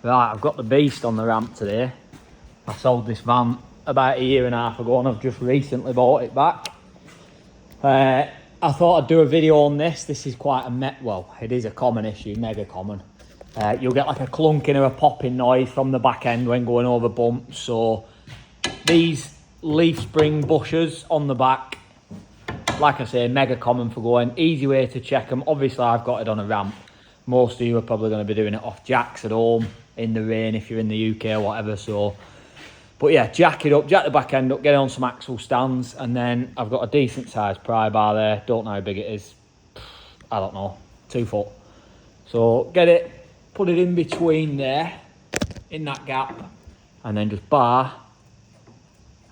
Right, I've got the beast on the ramp today. I sold this van about 1.5 years ago and I've just recently bought it back. I thought I'd do a video on this. This is quite it is a common issue, mega common. You'll get like a clunking or a popping noise from the back end when going over bumps. So these leaf spring bushes on the back, like I say, mega common for going. Easy way to check them. Obviously I've got it on a ramp. Most of you are probably going to be doing it off jacks at home in the rain if you're in the UK or whatever. So, but yeah, jack it up, jack the back end up, get it on some axle stands, and then I've got a decent sized pry bar there. Don't know how big it is. I don't know, 2 foot. So get it, put it in between there, in that gap, and then just bar.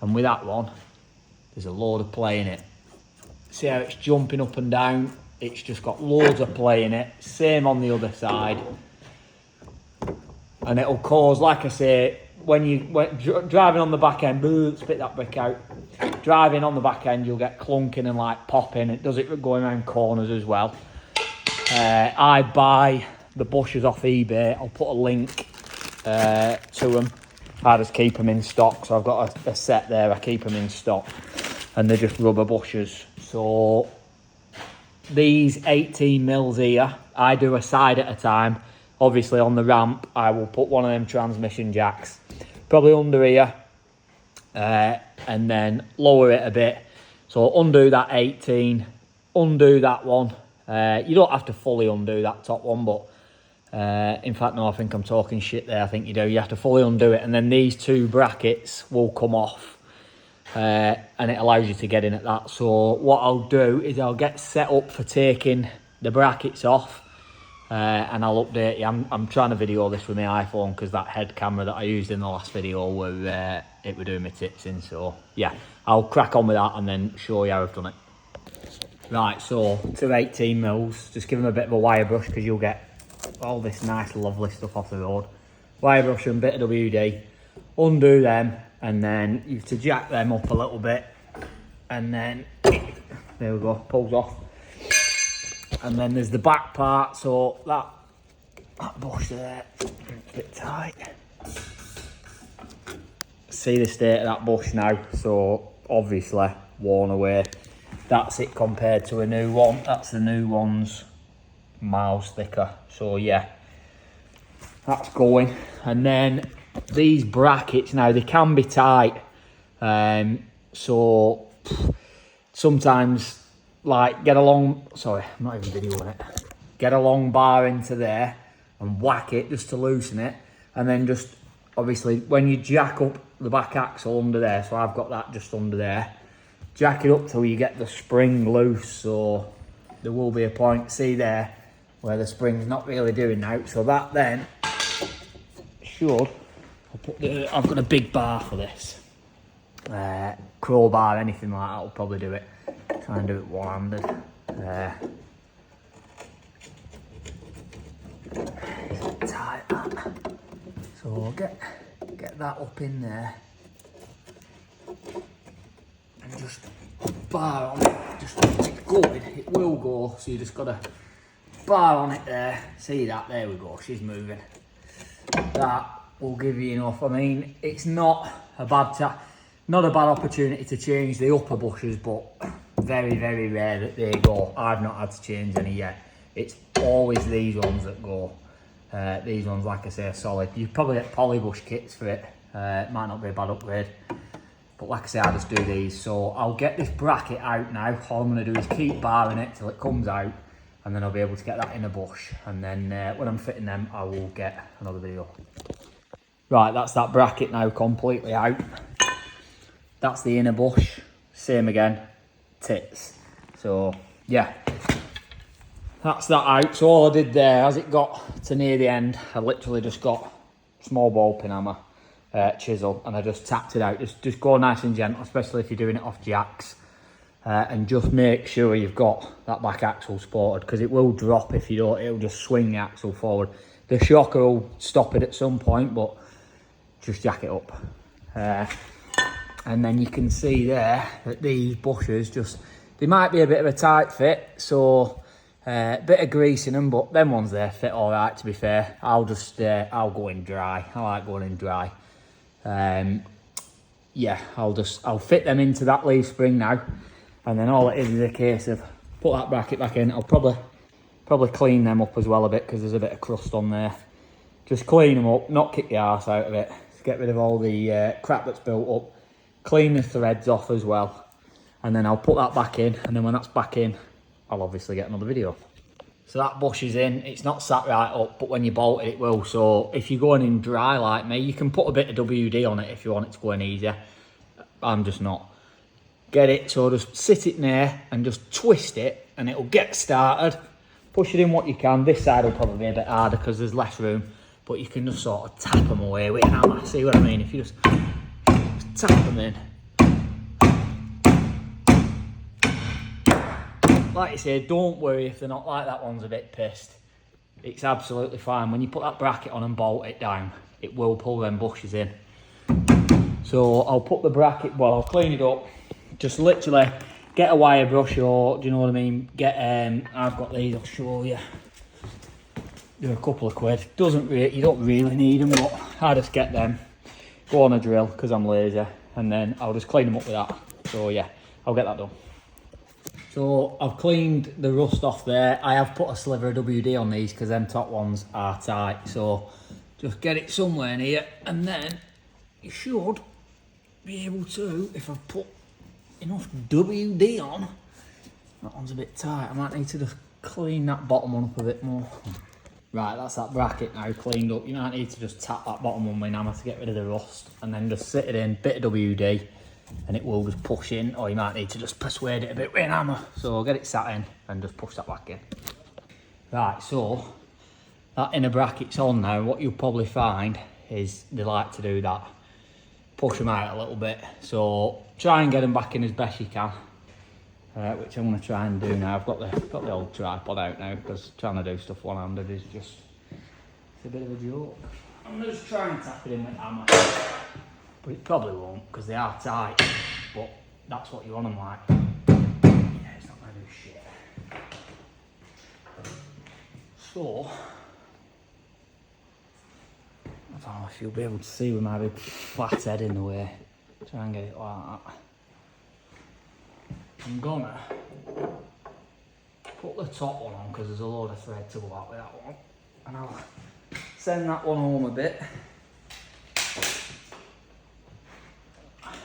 And with that one, there's a load of play in it. See how it's jumping up and down? It's just got loads of play in it. Same on the other side. And it'll cause, like I say, when driving on the back end, spit that brick out. Driving on the back end, you'll get clunking and like popping. It does it going around corners as well. I buy the bushes off eBay. I'll put a link to them. I just keep them in stock. So I've got a set there. I keep them in stock. And they're just rubber bushes. So these 18 mils here, I do a side at a time. Obviously on the ramp, I will put one of them transmission jacks, probably under here, and then lower it a bit. So undo that 18, undo that one. You don't have to fully undo that top one, but in fact, no, I think I'm talking shit there. I think you do. You have to fully undo it, and then these 2 brackets will come off. And it allows you to get in at that. So what I'll do is I'll get set up for taking the brackets off, and I'll update you. I'm trying to video this with my iPhone because that head camera that I used in the last video it were doing my tits in. So yeah, I'll crack on with that and then show you how I've done it. Right, so 2 18 mils, just give them a bit of a wire brush because you'll get all this nice lovely stuff off the road. Wire brush and bit of WD, undo them. And then you have to jack them up a little bit, and then there we go, pulls off. And then there's the back part, so that bush there, a bit tight. See the state of that bush now, so obviously worn away. That's it compared to a new one. That's the new one's miles thicker. So yeah, that's going. And then these brackets now, they can be tight, so sometimes like get a long bar into there and whack it just to loosen it, and then just obviously when you jack up the back axle under there, so I've got that just under there, jack it up till you get the spring loose. So there will be a point, see there, where the spring's not really doing now, so that then should, I've got a big bar for this. Crowbar, anything like that will probably do it. Try and do it one-handed. Tight that. So get that up in there. And just bar on it. Just it's going, it will go. So you just got to bar on it there. See that? There we go, she's moving. That will give you enough. I mean, it's not a bad opportunity to change the upper bushes, but very, very rare that they go. I've not had to change any yet. It's always these ones that go. These ones, like I say, are solid. You probably get polybush kits for it. It might not be a bad upgrade, but like I say, I just do these. So I'll get this bracket out now. All I'm going to do is keep barring it till it comes out, and then I'll be able to get that in a bush. And then when I'm fitting them, I will get another video. Right, that's that bracket now completely out. That's the inner bush. Same again, tits. So yeah, that's that out. So all I did there, as it got to near the end, I literally just got a small ball pin hammer, chisel, and I just tapped it out. Just go nice and gentle, especially if you're doing it off jacks. And just make sure you've got that back axle supported, because it will drop if you don't. It'll just swing the axle forward. The shocker will stop it at some point, but just jack it up. And then you can see there that these bushes they might be a bit of a tight fit, so Bit of grease in them, but them ones there fit all right, to be fair. I'll go in dry. I like going in dry. Yeah, I'll fit them into that leaf spring now, and then all it is a case of put that bracket back in. I'll probably clean them up as well a bit, because there's a bit of crust on there. Just clean them up, not kick the arse out of it. Just get rid of all the crap that's built up. Clean the threads off as well, and then I'll put that back in, and then when that's back in, I'll obviously get another video. So that bush is in. It's not sat right up, but when you bolt it, it will. So if you're going in dry like me, you can put a bit of WD on it if you want it to go in easier. I'm just not. Get it, so just sit it in there and just twist it, and it'll get started. Push it in what you can. This side will probably be a bit harder because there's less room, but you can just sort of tap them away with a hammer. See what I mean? If you just tap them in. Like you say, don't worry if they're not like that one's a bit pissed. It's absolutely fine. When you put that bracket on and bolt it down, it will pull them bushes in. So I'll put the bracket, well, I'll clean it up. Just literally get a wire brush, or do you know what I mean? I've got these, I'll show you. They're a couple of quid. You don't really need them, but I just get them. Go on a drill, because I'm lazy. And then I'll just clean them up with that. So yeah, I'll get that done. So I've cleaned the rust off there. I have put a sliver of WD on these because them top ones are tight. So just get it somewhere in here, and then you should be able to, if I've put enough WD on. That one's a bit tight. I might need to just clean that bottom one up a bit more. Right, that's that bracket now cleaned up. You might need to just tap that bottom one with an hammer to get rid of the rust, and then just sit it in, bit of WD, and it will just push in, or you might need to just persuade it a bit with an hammer. So get it sat in and just push that back in. Right, so that inner bracket's on now. What you'll probably find is they like to do that, push them out a little bit. So try and get them back in as best you can, which I'm going to try and do now. I've got the old tripod out now, because trying to do stuff one-handed is just, it's a bit of a joke. I'm going to just try and tap it in with a hammer. But it probably won't, because they are tight, but that's what you want them like. Yeah, it's not going to do shit. So, I don't know if you'll be able to see with my big flat head in the way. Try and get it like that. I'm gonna put the top one on, because there's a load of thread to go out with that one. And I'll send that one home a bit.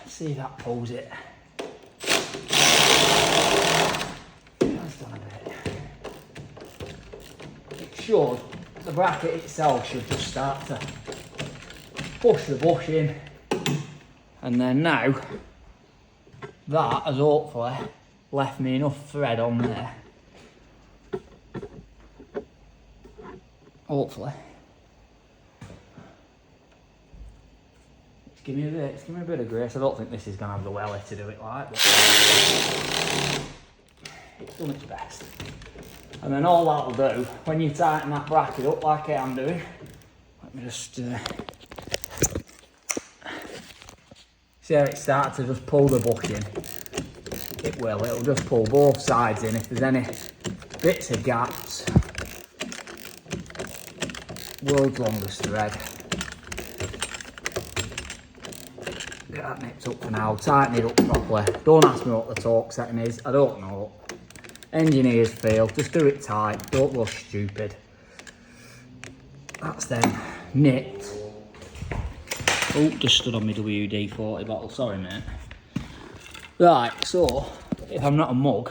See if that pulls it. That's done a bit. It should, the bracket itself should just start to push the bush in. And then now, that has hopefully left me enough thread on there. Hopefully. Give me a bit of grace. I don't think this is going to have the welly to do it like, but it's done its best. And then all that'll do, when you tighten that bracket up like I am doing, let me just see how it starts to just pull the bush in. It'll just pull both sides in. If there's any bits of gaps, world's longest thread. Get that nipped up for now, tighten it up properly. Don't ask me what the torque setting is, I don't know. Engineers fail, just do it tight, don't go stupid. That's then nipped. Oh, just stood on my WD-40 bottle, sorry mate. Right, so, if I'm not a mug,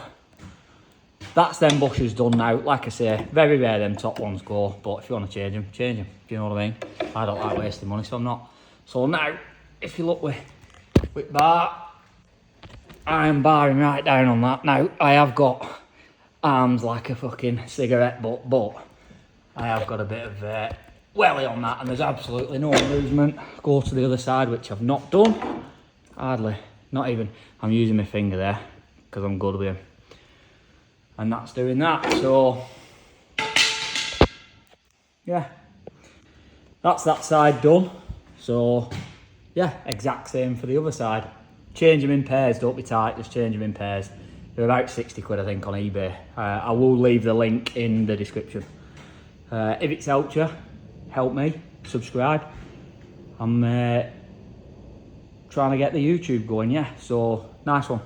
that's them bushes done now. Like I say, very rare them top ones go, but if you want to change them, change them. Do you know what I mean? I don't like wasting money, so I'm not. So now, if you look with bar, I am barring right down on that. Now, I have got arms like a fucking cigarette butt, but I have got a bit of welly on that, and there's absolutely no movement. Go to the other side, which I've not done. Hardly, not even. I'm using my finger there, because I'm good with him. And that's doing that, so yeah. That's that side done. So yeah, exact same for the other side. Change them in pairs, don't be tight, just change them in pairs. They're about 60 quid, I think, on eBay. I will leave the link in the description. If it's helped you, help me, subscribe. I'm trying to get the YouTube going, yeah. So, nice one.